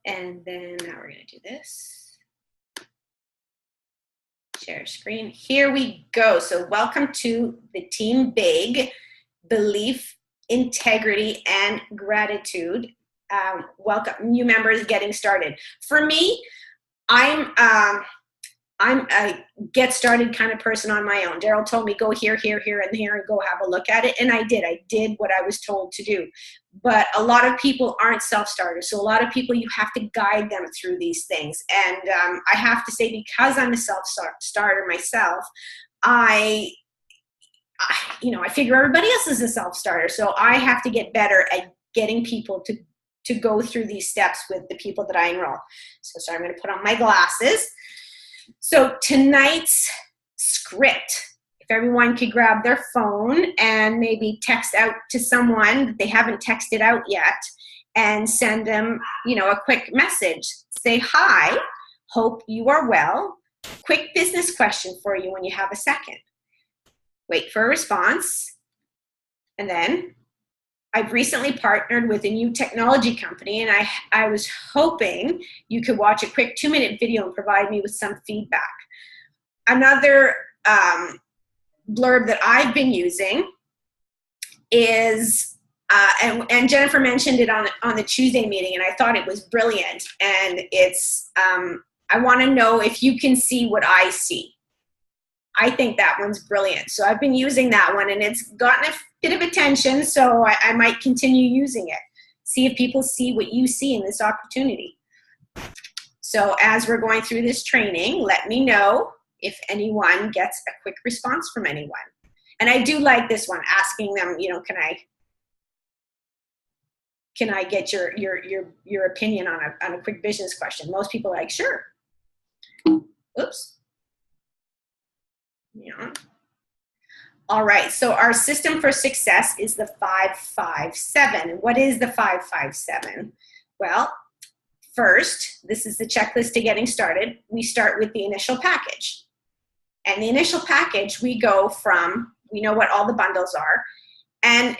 And then now we're going to do this. Share screen. Here we go. So welcome to the TeamBig Belief, Integrity, and Gratitude. Welcome, new members getting started. For me, I'm a get started kind of person on my own. Daryl told me go here, here, here, and here, and go have a look at it. And I did. I did what I was told to do. But a lot of people aren't self-starters. So a lot of people, you have to guide them through these things. And I have to say, because I'm a self-starter myself, I figure everybody else is a self-starter. So I have to get better at getting people to go through these steps with the people that I enroll. So I'm going to put on my glasses. So tonight's script, if everyone could grab their phone and maybe text out to someone that they haven't texted out yet and send them, a quick message. Say, hi, hope you are well. Quick business question for you when you have a second. Wait for a response. And then, I've recently partnered with a new technology company, and I was hoping you could watch a quick 2-minute video and provide me with some feedback. Another blurb that I've been using is, and Jennifer mentioned it on the Tuesday meeting, and I thought it was brilliant, and it's, I want to know if you can see what I see. I think that one's brilliant. So I've been using that one, and it's gotten a bit of attention, so I might continue using it. See if people see what you see in this opportunity. So as we're going through this training, let me know if anyone gets a quick response from anyone. And I do like this one, asking them, can I get your opinion on a quick business question? Most people are like, sure. Oops. Yeah. All right, so our system for success is the 5-5-7. What is the 5-5-7? Well, first, this is the checklist to getting started. We start with the initial package. And the initial package, we go from, we know what all the bundles are. And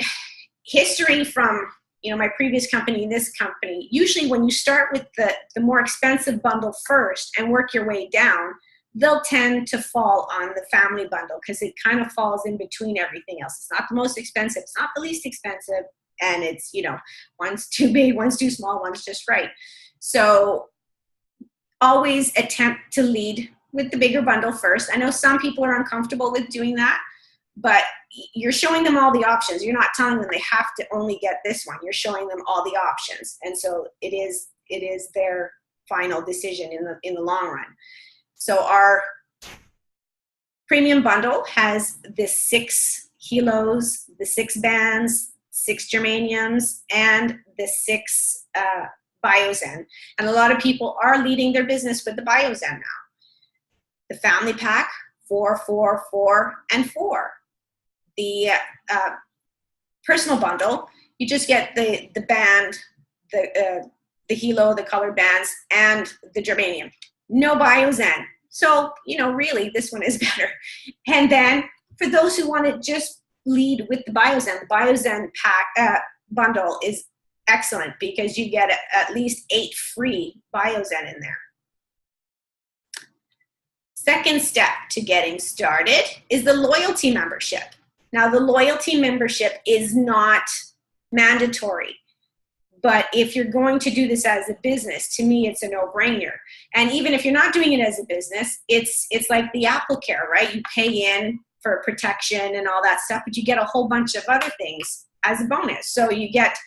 history from, my previous company and this company, usually when you start with the more expensive bundle first and work your way down, they'll tend to fall on the family bundle because it kind of falls in between everything else. It's not the most expensive, it's not the least expensive, and it's, one's too big, one's too small, one's just right. So always attempt to lead with the bigger bundle first. I know some people are uncomfortable with doing that, but you're showing them all the options. You're not telling them they have to only get this one. You're showing them all the options. And so it is their final decision in the long run. So our premium bundle has the 6 helos, the 6 bands, 6 germaniums, and the 6 biozen. And a lot of people are leading their business with the biozen now. The family pack, 4, 4, 4, and 4. The personal bundle, you just get the band, the helo, the colored bands, and the germanium. No biozen. So, really, this one is better. And then for those who want to just lead with the biozen pack bundle is excellent because you get at least 8 free biozen in there. Second step to getting started is the loyalty membership. Now, the loyalty membership is not mandatory. But if you're going to do this as a business, to me, it's a no-brainer. And even if you're not doing it as a business, it's like the AppleCare, right? You pay in for protection and all that stuff, but you get a whole bunch of other things as a bonus. So you get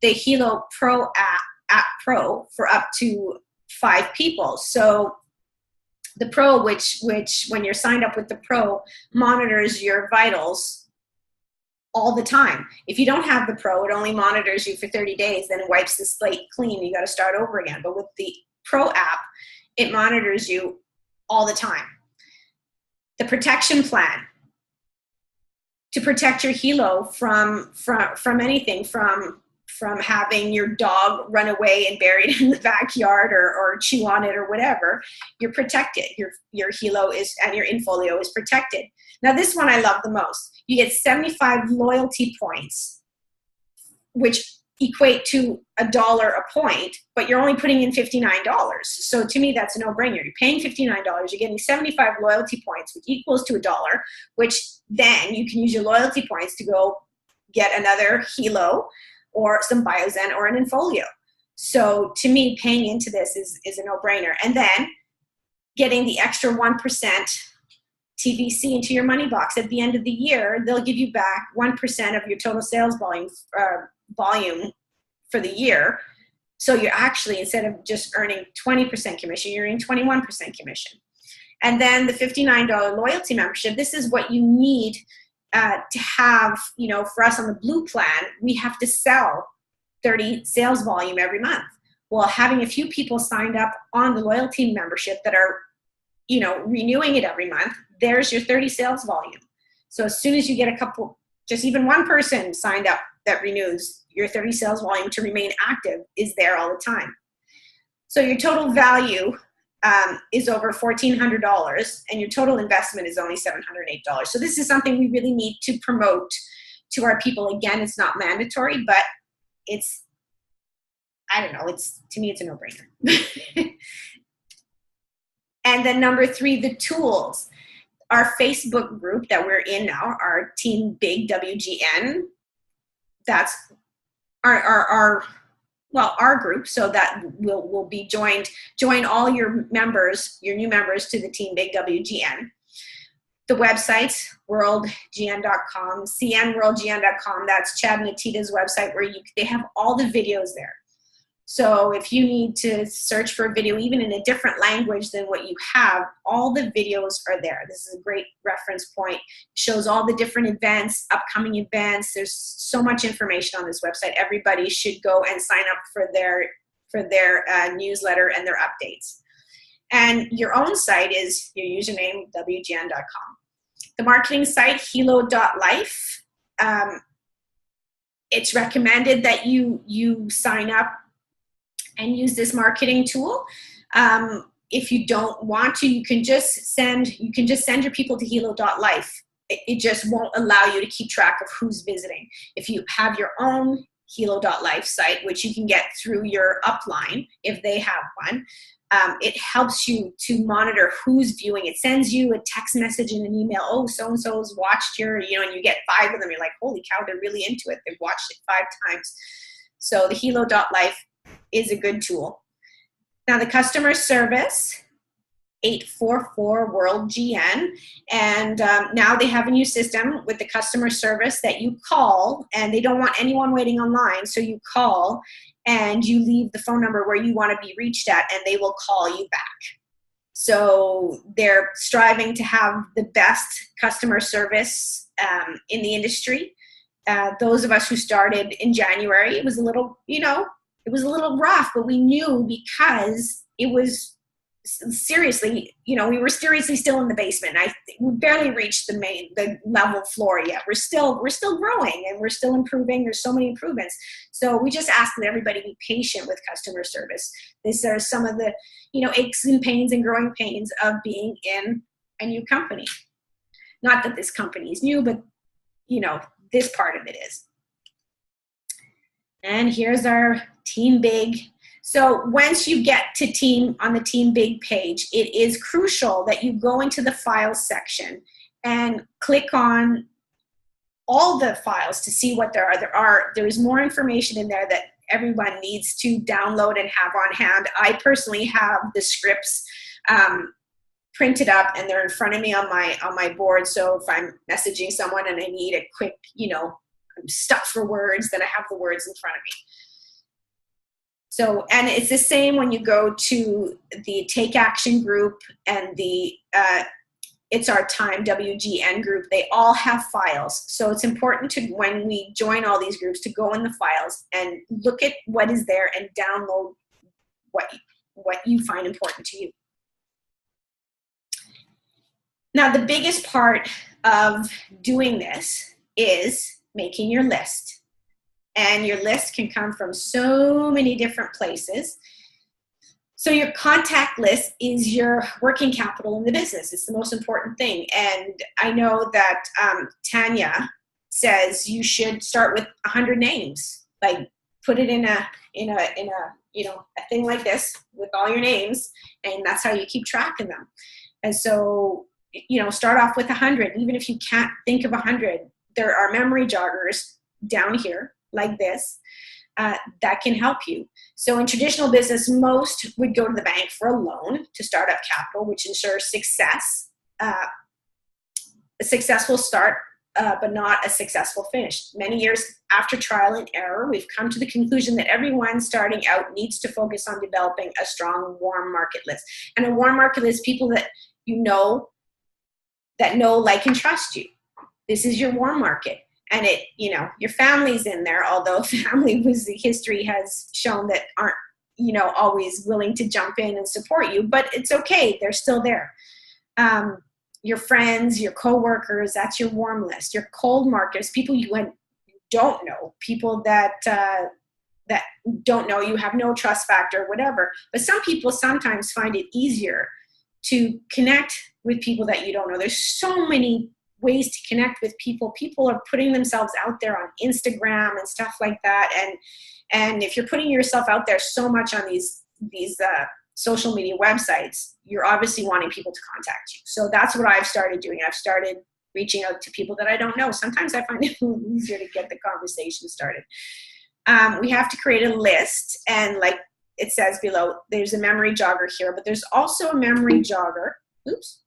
the Helo Pro app Pro for up to 5 people. So the Pro, which when you're signed up with the Pro, monitors your vitals all the time. If you don't have the Pro, it only monitors you for 30 days, then it wipes the slate clean. You got to start over again. But with the Pro app, it monitors you all the time. The protection plan to protect your helo from anything, from having your dog run away and bury it in the backyard or chew on it or whatever. You're protected. Your helo is, and your infolio is protected. Now this one I love the most. You get 75 loyalty points, which equate to $1 a point, but you're only putting in $59. So to me, that's a no-brainer. You're paying $59, you're getting 75 loyalty points, which equals to $1, which then you can use your loyalty points to go get another Hilo or some Biozen or an Infolio. So to me, paying into this is a no-brainer. And then getting the extra 1% TVC into your money box at the end of the year, they'll give you back 1% of your total sales volume for the year. So you're actually, instead of just earning 20% commission, you're earning 21% commission. And then the $59 loyalty membership, this is what you need to have, you know, for us on the blue plan, we have to sell 30 sales volume every month. Well, having a few people signed up on the loyalty membership that are, you know, renewing it every month, there's your 30 sales volume. So as soon as you get a couple, just even one person signed up that renews, your 30 sales volume to remain active is there all the time. So your total value is over $1,400 and your total investment is only $708. So this is something we really need to promote to our people. Again, it's not mandatory, but it's, I don't know, it's, to me, it's a no-brainer. And then number 3, the tools. Our Facebook group that we're in now, our TeamBig WGN, that's our group, so that will be join all your members, your new members to the TeamBig WGN. The website, worldgn.com, cnworldgn.com, that's Chad and Atita's website where they have all the videos there. So if you need to search for a video, even in a different language than what you have, all the videos are there. This is a great reference point. It shows all the different events, upcoming events. There's so much information on this website. Everybody should go and sign up for their newsletter and their updates. And your own site is your username, wgn.com. The marketing site, hilo.life. It's recommended that you sign up and use this marketing tool. If you don't want to, you can just send your people to hilo.life. It just won't allow you to keep track of who's visiting. If you have your own hilo.life site, which you can get through your upline if they have one, it helps you to monitor who's viewing. It sends you a text message and an email. Oh, so-and-so's watched your, and you get 5 of them. You're like, holy cow, they're really into it. They've watched it 5 times. So the hilo.life is a good tool. Now the customer service, 844-WORLD-GN, and now they have a new system with the customer service that you call, and they don't want anyone waiting online, so you call and you leave the phone number where you want to be reached at, and they will call you back. So they're striving to have the best customer service in the industry. Those of us who started in January, it was a little, it was a little rough, but we knew because it was seriously, we were seriously still in the basement. We barely reached the level floor yet. We're still growing and we're still improving. There's so many improvements. So we just ask that everybody be patient with customer service. These are some of the, aches and pains and growing pains of being in a new company. Not that this company is new, but this part of it is. And here's our TeamBig. So once you get to on the TeamBig page, it is crucial that you go into the files section and click on all the files to see what there are. There is more information in there that everyone needs to download and have on hand. I personally have the scripts printed up and they're in front of me on my board. So if I'm messaging someone and I need a quick, I'm stuck for words, then I have the words in front of me. So, and it's the same when you go to the Take Action group and the It's Our Time WGN group. They all have files. So it's important to, when we join all these groups, to go in the files and look at what is there and download what you find important to you. Now, the biggest part of doing this is making your list. And your list can come from so many different places. So your contact list is your working capital in the business. It's the most important thing. And I know that Tanya says you should start with 100 names, like put it in a a thing like this with all your names, and that's how you keep track of them. And so, start off with 100. Even if you can't think of 100, there are memory joggers down here like this that can help you. So in traditional business, most would go to the bank for a loan to start up capital, which ensures success. A successful start, but not a successful finish. Many years after trial and error, we've come to the conclusion that everyone starting out needs to focus on developing a strong warm market list. And a warm market list, people that know, like, and trust you. This is your warm market. And your family's in there, although family history has shown that aren't, always willing to jump in and support you, but it's okay. They're still there. Your friends, your coworkers, that's your warm list. Your cold markets, people you don't know, people that don't know you, have no trust factor, whatever. But some people sometimes find it easier to connect with people that you don't know. There's so many ways to connect with people. People are putting themselves out there on Instagram and stuff like that. And if you're putting yourself out there so much on these social media websites, you're obviously wanting people to contact you. So that's what I've started doing. I've started reaching out to people that I don't know. Sometimes I find it a little easier to get the conversation started. We have to create a list, and like it says below, there's a memory jogger here, but there's also a memory jogger. Oops.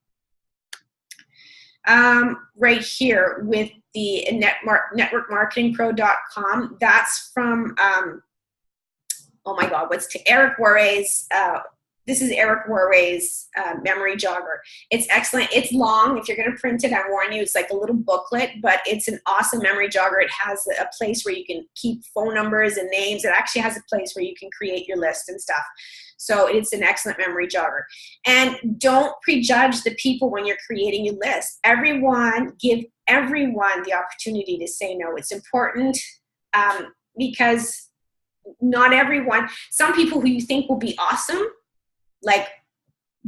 Right here with the networkmarketingpro.com. That's from, oh my God, Eric Waray's, this is Eric Waray's memory jogger. It's excellent. It's long. If you're going to print it, I warn you, it's like a little booklet, but it's an awesome memory jogger. It has a place where you can keep phone numbers and names. It actually has a place where you can create your list and stuff. So it's an excellent memory jogger. And don't prejudge the people when you're creating your list. Give everyone the opportunity to say no. It's important because not everyone, some people who you think will be awesome, like,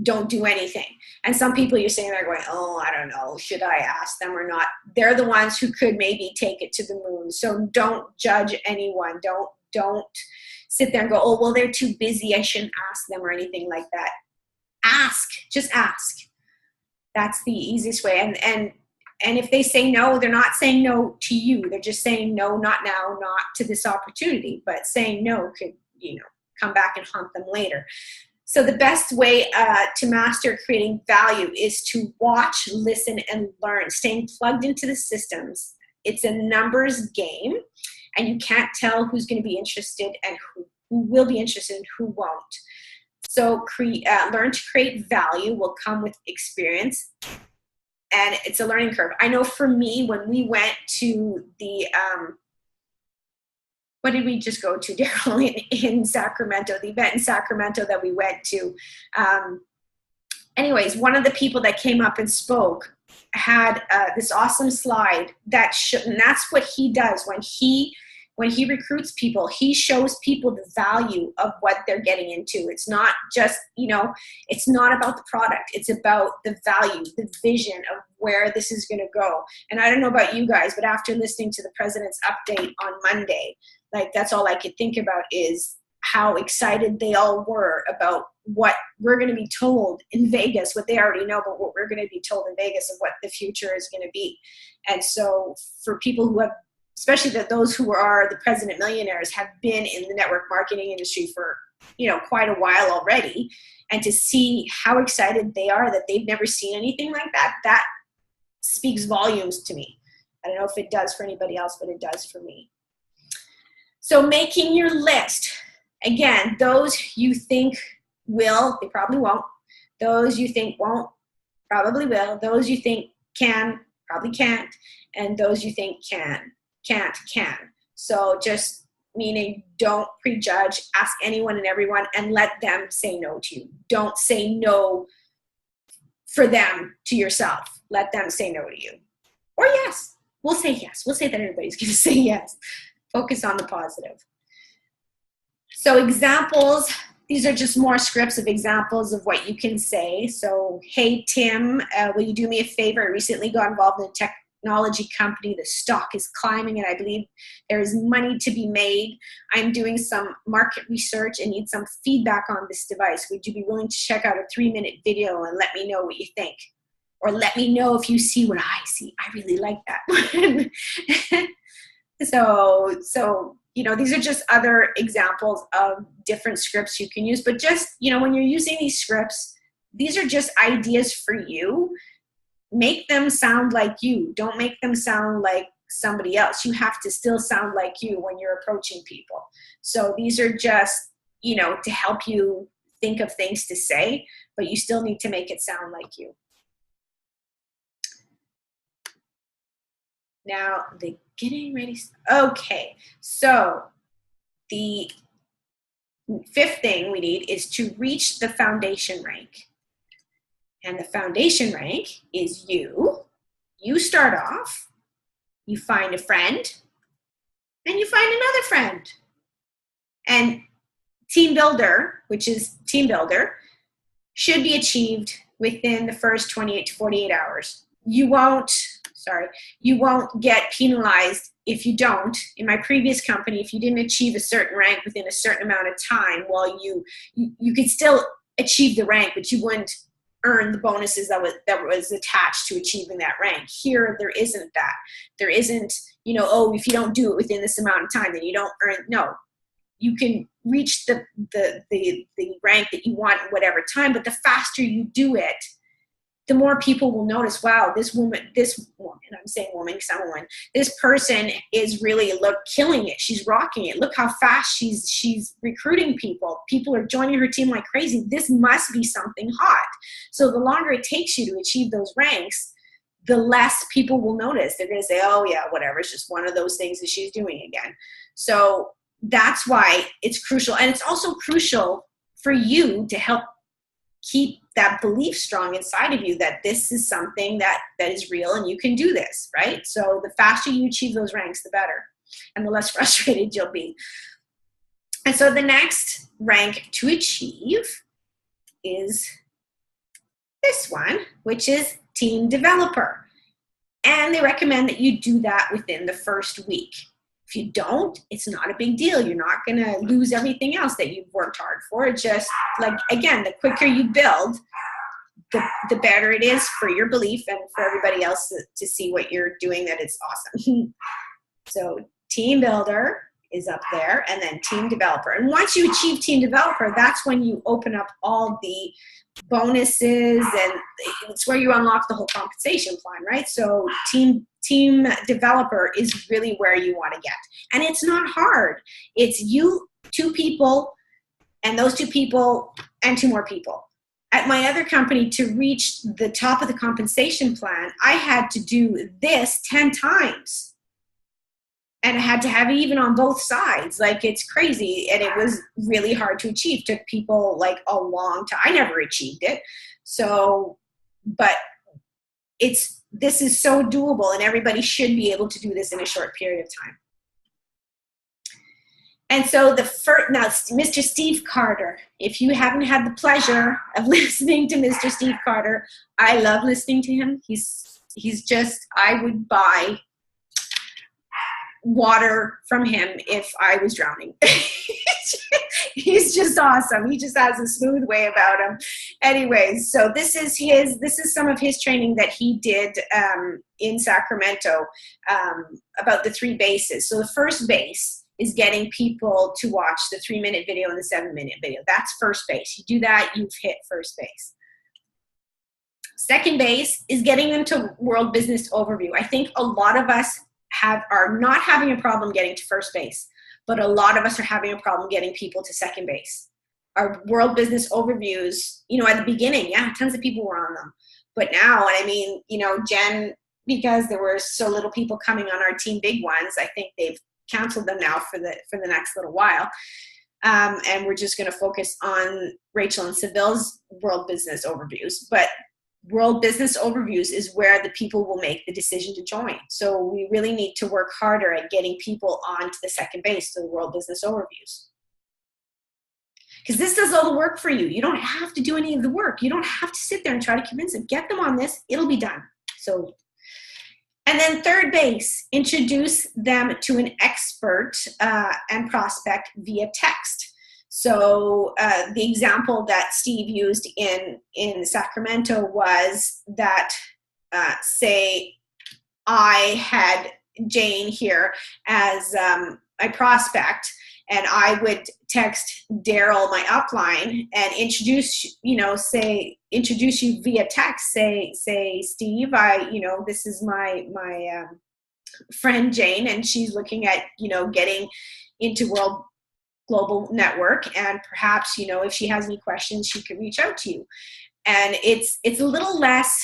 don't do anything. And some people you're saying they're going, oh, I don't know, should I ask them or not? They're the ones who could maybe take it to the moon. So don't judge anyone. Don't sit there and go, oh, well, they're too busy, I shouldn't ask them or anything like that. Just ask. That's the easiest way. And if they say no, they're not saying no to you. They're just saying no, not now, not to this opportunity. But saying no could, come back and haunt them later. So the best way to master creating value is to watch, listen, and learn. Staying plugged into the systems. It's a numbers game, and you can't tell who's going to be interested and who will be interested and who won't. So learn to create value will come with experience, and it's a learning curve. I know for me, when we went to the what did we just go to, Daryl, in Sacramento, the event in Sacramento that we went to. Anyways, one of the people that came up and spoke had this awesome slide and that's what he does when he recruits people. He shows people the value of what they're getting into. It's not just, it's not about the product. It's about the value, the vision of where this is going to go. And I don't know about you guys, but after listening to the president's update on Monday, like, that's all I could think about is how excited they all were about what we're going to be told in Vegas, what they already know, but what we're going to be told in Vegas of what the future is going to be. And so for people who have, especially those who are the president millionaires, have been in the network marketing industry for, quite a while already, and to see how excited they are that they've never seen anything like that, that speaks volumes to me. I don't know if it does for anybody else, but it does for me. So making your list, again, those you think will, they probably won't. Those you think won't, probably will. Those you think can, probably can't. And those you think can't. So just meaning don't prejudge, ask anyone and everyone and let them say no to you. Don't say no for them to yourself. Let them say no to you. Or yes. We'll say yes. We'll say that everybody's going to say yes. Focus on the positive. So examples, these are just more scripts of examples of what you can say. So, hey, Tim, will you do me a favor? I recently got involved in a technology company. The stock is climbing, and I believe there is money to be made. I'm doing some market research and need some feedback on this device. Would you be willing to check out a 3-minute video and let me know what you think? Or let me know if you see what I see. I really like that. So, you know, these are just other examples of different scripts you can use. But just, you know, when you're using these scripts, these are just ideas for you. Make them sound like you. Don't make them sound like somebody else. You have to still sound like you when you're approaching people. So these are just, you know, to help you think of things to say, but you still need to make it sound like you. Now, the getting ready. Okay, so the 5th thing we need is to reach the foundation rank. And the foundation rank is you. You start off, you find a friend, and you find another friend. And team builder, which is team builder, should be achieved within the first 28 to 48 hours. You won't get penalized if you don't. In my previous company, if you didn't achieve a certain rank within a certain amount of time, well, you could still achieve the rank, but you wouldn't earn the bonuses that was attached to achieving that rank. Here, there isn't that. There isn't, you know, oh, if you don't do it within this amount of time, then you don't earn. No, you can reach the rank that you want in whatever time, but the faster you do it, the more people will notice, wow, this woman, I'm saying woman because I'm a woman, this person is really killing it. She's rocking it. Look how fast she's recruiting people. People are joining her team like crazy. This must be something hot. So the longer it takes you to achieve those ranks, the less people will notice. They're going to say, oh yeah, whatever. It's just one of those things that she's doing again. So that's why it's crucial. And it's also crucial for you to help keep that belief strong inside of you that this is something that is real and you can do this, right? So the faster you achieve those ranks, the better, and the less frustrated you'll be. And so the next rank to achieve is this one, which is team developer. And they recommend that you do that within the first week. If you don't, it's not a big deal. You're not going to lose everything else that you've worked hard for. It's just like, again, the quicker you build, the better it is for your belief and for everybody else to see what you're doing, that it's awesome. So team builder is up there, and then team developer. And once you achieve team developer, that's when you open up all the bonuses, and it's where you unlock the whole compensation plan, right? So team developer is really where you want to get. And it's not hard. It's you, 2 people, and those 2 people, and 2 more people. At my other company, to reach the top of the compensation plan, I had to do this 10 times. And I had to have it even on both sides. Like, it's crazy. And it was really hard to achieve. Took people like a long time. I never achieved it. So, but this is so doable, and everybody should be able to do this in a short period of time. And so now Mr. Steve Carter, if you haven't had the pleasure of listening to Mr. Steve Carter, I love listening to him. He's just, I would buy water from him if I was drowning. He's just awesome. He just has a smooth way about him. Anyways, so this is some of his training that he did in Sacramento about the 3 bases. So the first base is getting people to watch the 3-minute video and the 7-minute video. That's first base. You do that, you've hit first base. Second base is getting them to World Business Overview. I think a lot of us are not having a problem getting to first base, but a lot of us are having a problem getting people to second base. Our World Business Overviews, you know, at the beginning, yeah, tons of people were on them. But now, and I mean, you know, Jen, because there were so little people coming on our TeamBig ones, I think they've canceled them now for the next little while. And we're just going to focus on Rachel and Seville's World Business Overviews. But World Business Overviews is where the people will make the decision to join. So we really need to work harder at getting people onto the second base to the World Business Overviews. Because this does all the work for you. You don't have to do any of the work. You don't have to sit there and try to convince them. Get them on this. It'll be done. So, And then third base, introduce them to an expert and prospect via text. So the example that Steve used in Sacramento was that, say, I had Jane here as my prospect, and I would text Daryl, my upline, and introduce you via text. Say, Steve, this is my friend Jane, and she's looking at, getting into global network, and perhaps, if she has any questions, she could reach out to you. And it's a little less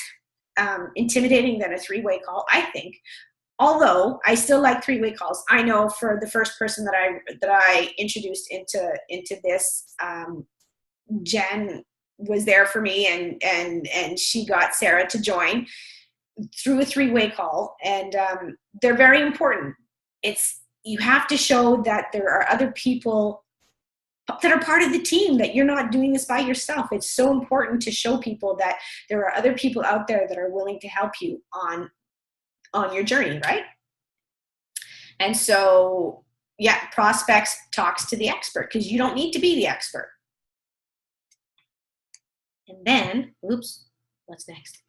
intimidating than a three-way call, I think. Although I still like three-way calls. I know for the first person that I introduced into this, Jen was there for me, and she got Sarah to join through a three-way call, and they're very important. You have to show that there are other people that are part of the team, that you're not doing this by yourself. It's so important to show people that there are other people out there that are willing to help you on your journey, right? And so, yeah, prospects talks to the expert, because you don't need to be the expert. And then, oops, what's next?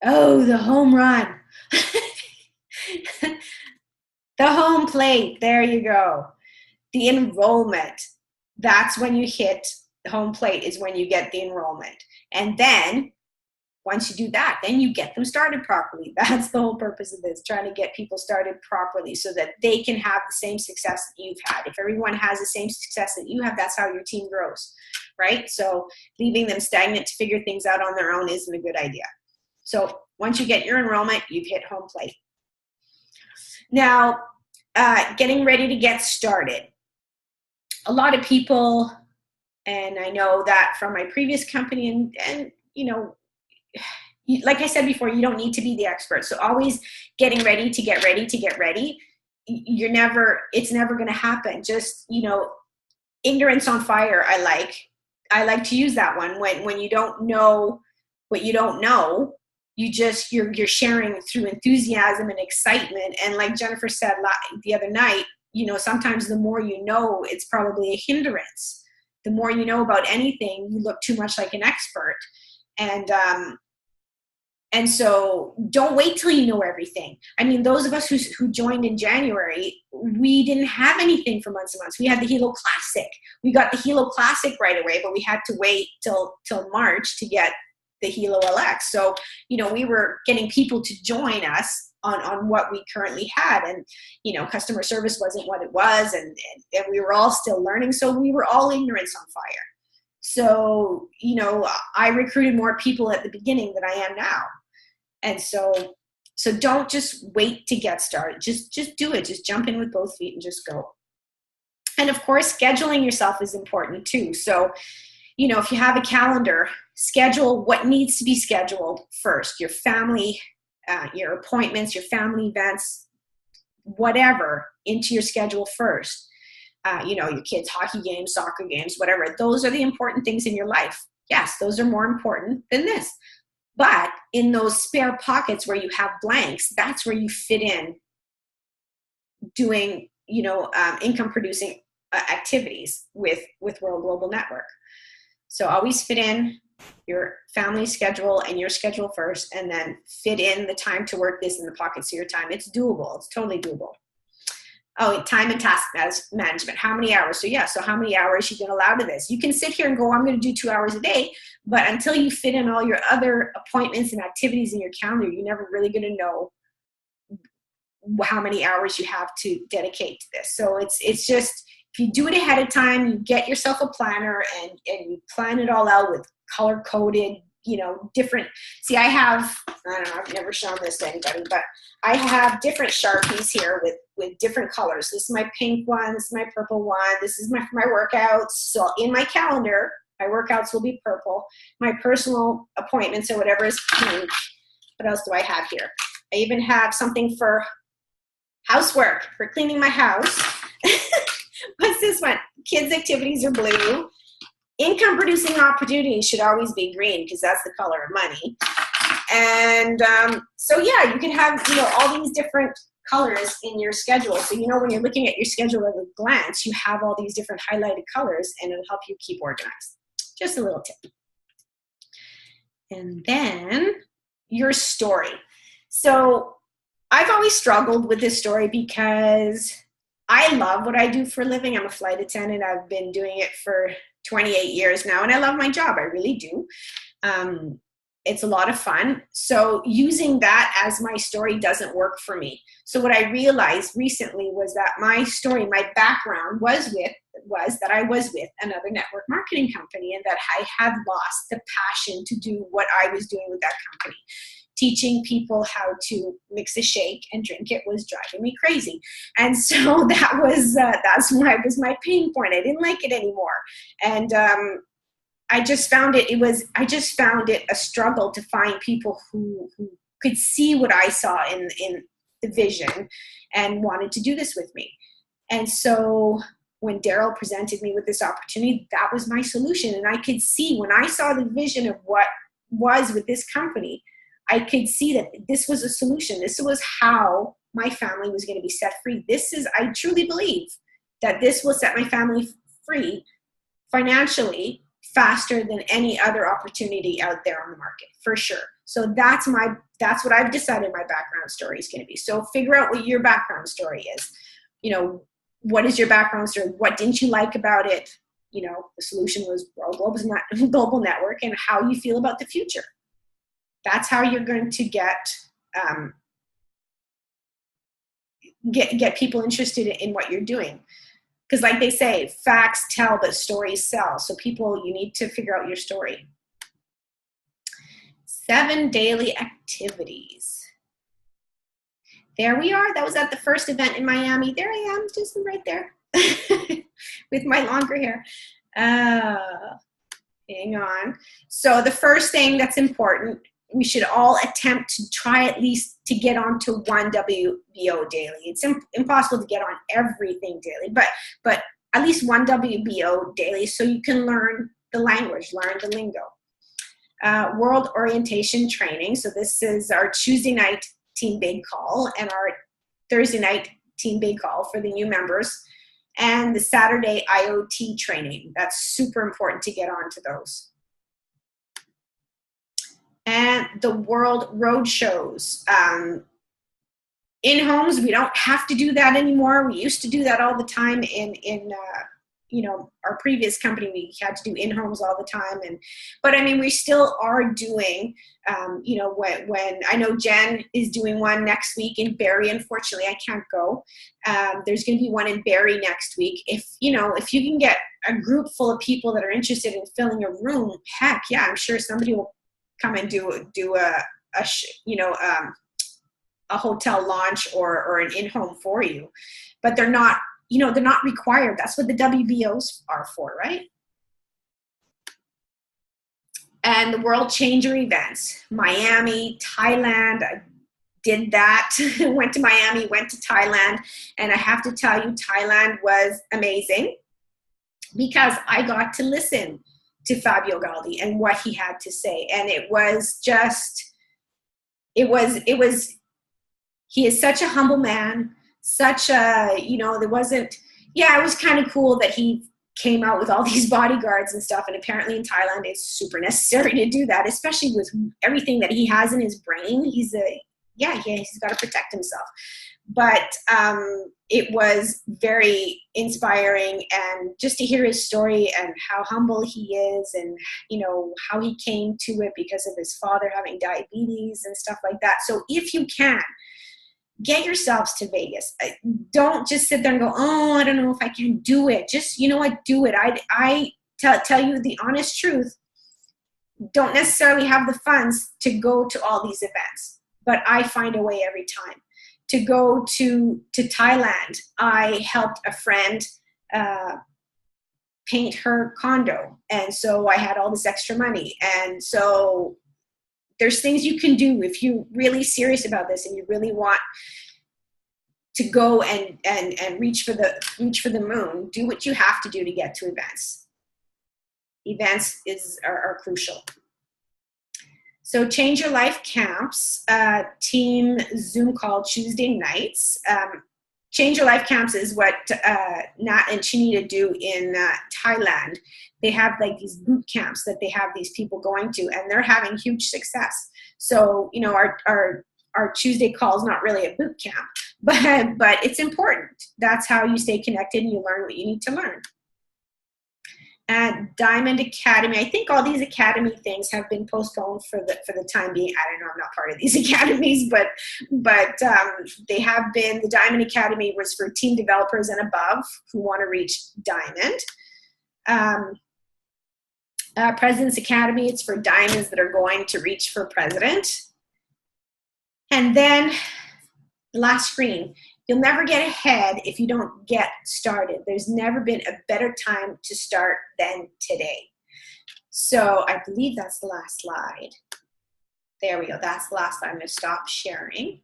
Oh, the home run. The home plate, there you go. The enrollment, that's when you hit the home plate, is when you get the enrollment. And then once you do that, then you get them started properly. That's the whole purpose of this, trying to get people started properly so that they can have the same success that you've had. If everyone has the same success that you have, that's how your team grows, right? So leaving them stagnant to figure things out on their own isn't a good idea. So once you get your enrollment, you've hit home plate. Now, getting ready to get started. A lot of people, and I know that from my previous company, and like I said before, you don't need to be the expert. So always getting ready to get ready to get ready. It's never going to happen. Just, ignorance on fire. I like to use that one when you don't know what you don't know. You're sharing through enthusiasm and excitement. And like Jennifer said the other night, sometimes the more you know, it's probably a hindrance. The more you know about anything, you look too much like an expert. And so don't wait till you know everything. I mean, those of us who joined in January, we didn't have anything for months and months. We had the Hilo Classic. We got the Hilo Classic right away, but we had to wait till March to get the Hilo LX. So, we were getting people to join us on what we currently had. And, customer service wasn't what it was. And we were all still learning. So we were all ignorance on fire. So, I recruited more people at the beginning than I am now. And so don't just wait to get started. Just do it. Just jump in with both feet and just go. And of course, scheduling yourself is important too. So, if you have a calendar, schedule what needs to be scheduled first. Your family, your appointments, your family events, whatever, into your schedule first. Your kids' hockey games, soccer games, whatever. Those are the important things in your life. Yes, those are more important than this. But in those spare pockets where you have blanks, that's where you fit in doing, income producing activities with World Global Network. So always fit in your family schedule and your schedule first, and then fit in the time to work this in the pockets of your time. It's doable. It's totally doable. Oh, time and task management. How many hours? So how many hours you can allow to this? You can sit here and go, I'm going to do 2 hours a day, but until you fit in all your other appointments and activities in your calendar, you're never really going to know how many hours you have to dedicate to this. So it's just, if you do it ahead of time, you get yourself a planner and you plan it all out with color-coded, different. See, I don't know, I've never shown this to anybody, but I have different Sharpies here with different colors. This is my pink one, this is my purple one, this is my workouts. So in my calendar, my workouts will be purple. My personal appointments or whatever is pink. What else do I have here? I even have something for housework, for cleaning my house. What's this one? Kids' activities are blue. Income producing opportunities should always be green because that's the color of money. And so yeah, you can have, you know, all these different colors in your schedule. So, you know, when you're looking at your schedule at a glance, you have all these different highlighted colors and it'll help you keep organized. Just a little tip. And then your story. So I've always struggled with this story because I love what I do for a living. I'm a flight attendant. I've been doing it for 28 years now, and I love my job. I really do. It's a lot of fun. So using that as my story doesn't work for me. So what I realized recently was that my story, my background was that I was with another network marketing company, and that I had lost the passion to do what I was doing with that company. Teaching people how to mix a shake and drink it was driving me crazy. And so that's my pain point. I didn't like it anymore. And I just found it a struggle to find people who could see what I saw in the vision and wanted to do this with me. And so when Daryl presented me with this opportunity, that was my solution. And I could see, when I saw the vision of what was with this company, I could see that this was a solution. This was how my family was going to be set free. I truly believe that this will set my family free financially faster than any other opportunity out there on the market, for sure. So that's what I've decided my background story is going to be. So figure out what your background story is. You know, what is your background story? What didn't you like about it? You know, the solution was global network, and how you feel about the future. That's how you're going to get people interested in what you're doing. Because like they say, facts tell, but stories sell. So people, you need to figure out your story. 7 daily activities. There we are. That was at the first event in Miami. There I am, just right there with my longer hair. Hang on. So the first thing that's important, we should all attempt to try at least to get onto one WBO daily. It's impossible to get on everything daily, but at least one WBO daily, so you can learn the language, learn the lingo. World orientation training. So this is our Tuesday night TeamBig call and our Thursday night TeamBig call for the new members, and the Saturday IoT training. That's super important to get onto those. And the world road shows. In homes, we don't have to do that anymore. We used to do that all the time in you know, our previous company. We had to do in homes all the time, but I mean, we still are doing. You know, when I know Jen is doing one next week in Barrie. Unfortunately, I can't go. There's going to be one in Barrie next week. If you can get a group full of people that are interested in filling a room, heck yeah, I'm sure somebody will come and do a hotel launch or an in-home for you. But they're not required. That's what the WBOs are for, right? And the World Changer events, Miami, Thailand. I did that. Went to Miami, went to Thailand, and I have to tell you, Thailand was amazing because I got to listen to Fabio Galdi and what he had to say. And it was he is such a humble man, such a, it was kind of cool that he came out with all these bodyguards and stuff. And apparently in Thailand, it's super necessary to do that, especially with everything that he has in his brain. He's got to protect himself. But it was very inspiring, and just to hear his story and how humble he is, and how he came to it because of his father having diabetes and stuff like that. So if you can, get yourselves to Vegas. Don't just sit there and go, oh, I don't know if I can do it. Just, do it. I tell you the honest truth. Don't necessarily have the funds to go to all these events, but I find a way every time. To go to Thailand, I helped a friend paint her condo. And so I had all this extra money. And so there's things you can do if you're really serious about this and you really want to go and reach for the moon. Do what you have to do to get to events. Events are crucial. So Change Your Life Camps, team Zoom call Tuesday nights. Change Your Life Camps is what Nat and Chinita do in Thailand. They have like these boot camps that they have these people going to, and they're having huge success. So, you know, our Tuesday call is not really a boot camp, but it's important. That's how you stay connected and you learn what you need to learn. At Diamond Academy, I think all these academy things have been postponed for the time being. I don't know, I'm not part of these academies, but they have been. The Diamond Academy was for team developers and above who want to reach Diamond. President's Academy, it's for diamonds that are going to reach for president. And then the last screen. You'll never get ahead if you don't get started. There's never been a better time to start than today. So I believe that's the last slide. There we go. That's the last slide. I'm going to stop sharing.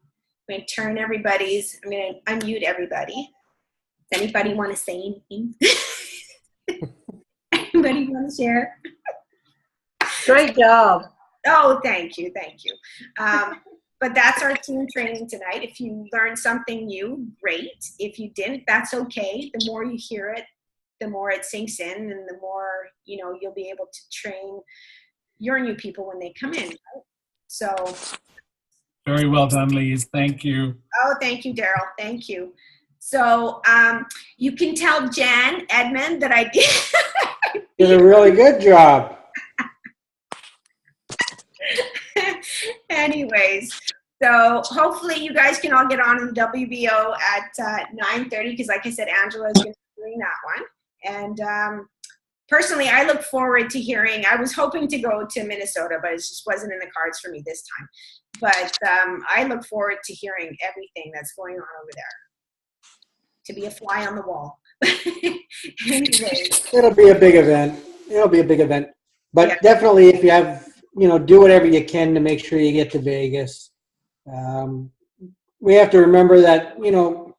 I'm going to turn everybody's, I'm going to unmute everybody. Does anybody want to say anything? Anybody want to share? Great job. Oh, thank you. Thank you. But that's our team training tonight. If you learned something new, great. If you didn't, that's okay. The more you hear it, the more it sinks in, and the more, you know, you'll be able to train your new people when they come in. Right? So. Very well done, Lise. Thank you. Oh, thank you, Daryl. Thank you. So you can tell Jan Edmond that I did. Did a really good job. Anyways, so hopefully you guys can all get on in the WBO at 9:30, because like I said, Angela is going to be doing that one. And personally, I look forward to hearing. I was hoping to go to Minnesota, but it just wasn't in the cards for me this time. But I look forward to hearing everything that's going on over there, to be a fly on the wall. Anyways. It'll be a big event. It'll be a big event. But Yeah. definitely, if you have, you know, do whatever you can to make sure you get to Vegas. We have to remember that, you know,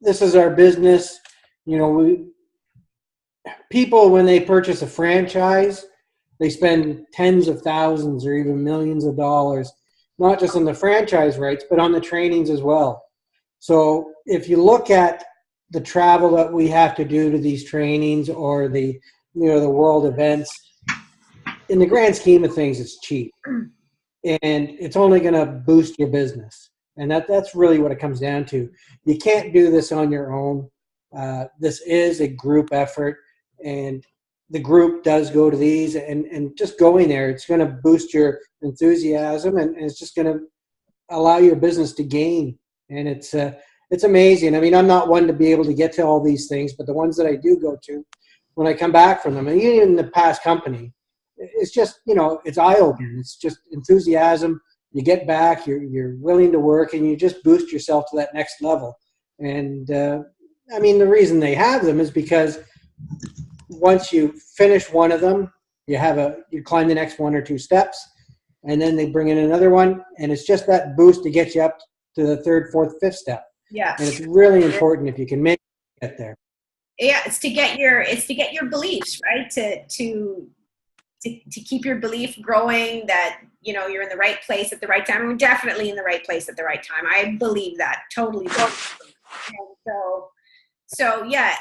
this is our business. You know, people, when they purchase a franchise, they spend tens of thousands or even millions of dollars, not just on the franchise rights, but on the trainings as well. So if you look at the travel that we have to do to these trainings or the, you know, the world events, in the grand scheme of things, it's cheap, and it's only going to boost your business. And that's really what it comes down to. You can't do this on your own. This is a group effort, and the group does go to these, and just going there, it's going to boost your enthusiasm, and it's just going to allow your business to gain. And it's amazing. I mean, I'm not one to be able to get to all these things, but the ones that I do go to, when I come back from them, and even in the past company, it's just, you know, it's eye-opening. It's just enthusiasm. You get back, you're willing to work, and you just boost yourself to that next level. And I mean, the reason they have them is because once you finish one of them, you climb the next one or two steps, and then they bring in another one, and it's just that boost to get you up to the third, fourth, fifth step. Yeah. And it's really important if you can make it get there. Yeah, it's to get your beliefs, right? To keep your belief growing that, you know, you're in the right place at the right time. And we're definitely in the right place at the right time. I believe that, totally. And so yeah,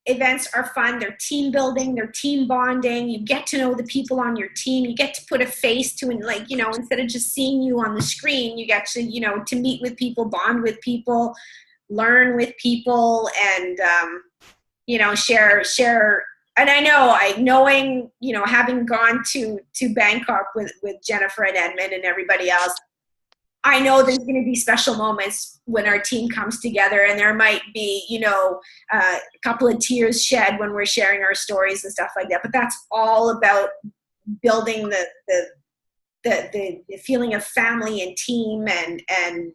events are fun. They're team building, they're team bonding. You get to know the people on your team. You get to put a face to, and like, you know, instead of just seeing you on the screen, you get to, you know, to meet with people, bond with people, learn with people, and, you know, share. And I know, knowing, you know, having gone to Bangkok with Jennifer and Edmund and everybody else, I know there's going to be special moments when our team comes together, and there might be, you know, a couple of tears shed when we're sharing our stories and stuff like that. But that's all about building the feeling of family and team, and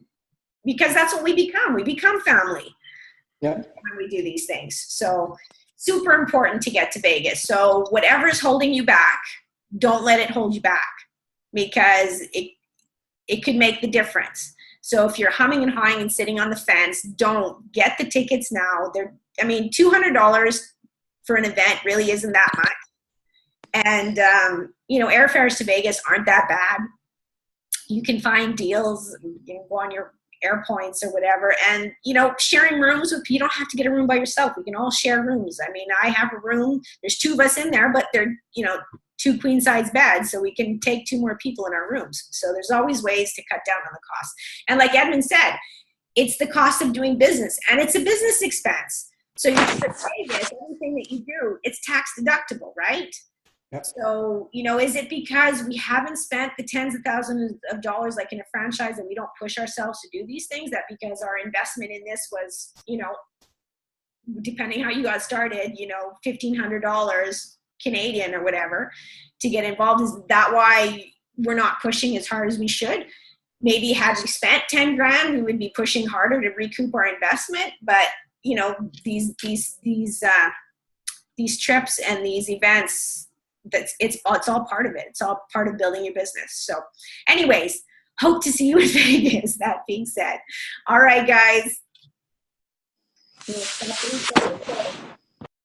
because that's what we become. We become family. Yeah. When we do these things. So super important to get to Vegas. So whatever's holding you back, don't let it hold you back, because it could make the difference. So if you're humming and hawing and sitting on the fence, don't get the tickets now. $200 for an event really isn't that much. And, you know, airfares to Vegas aren't that bad. you can find deals. You can go on your AirPoints or whatever, and sharing rooms with, you don't have to get a room by yourself. We can all share rooms. I mean, I have a room, there's 2 of us in there, but they're 2 queen size beds, so we can take 2 more people in our rooms. So there's always ways to cut down on the cost. And like Edmund said, it's the cost of doing business, and it's a business expense. So you should pay this, everything that you do, it's tax deductible, right? Yep. So, is it because we haven't spent the tens of thousands of dollars like in a franchise and we don't push ourselves to do these things? That because our investment in this was, depending how you got started, $1,500 Canadian or whatever to get involved? Is that why we're not pushing as hard as we should? Maybe had we spent 10 grand, we would be pushing harder to recoup our investment. But, these trips and these events, it's all part of it. It's all part of building your business. So anyways, hope to see you in Vegas, that being said. All right, guys.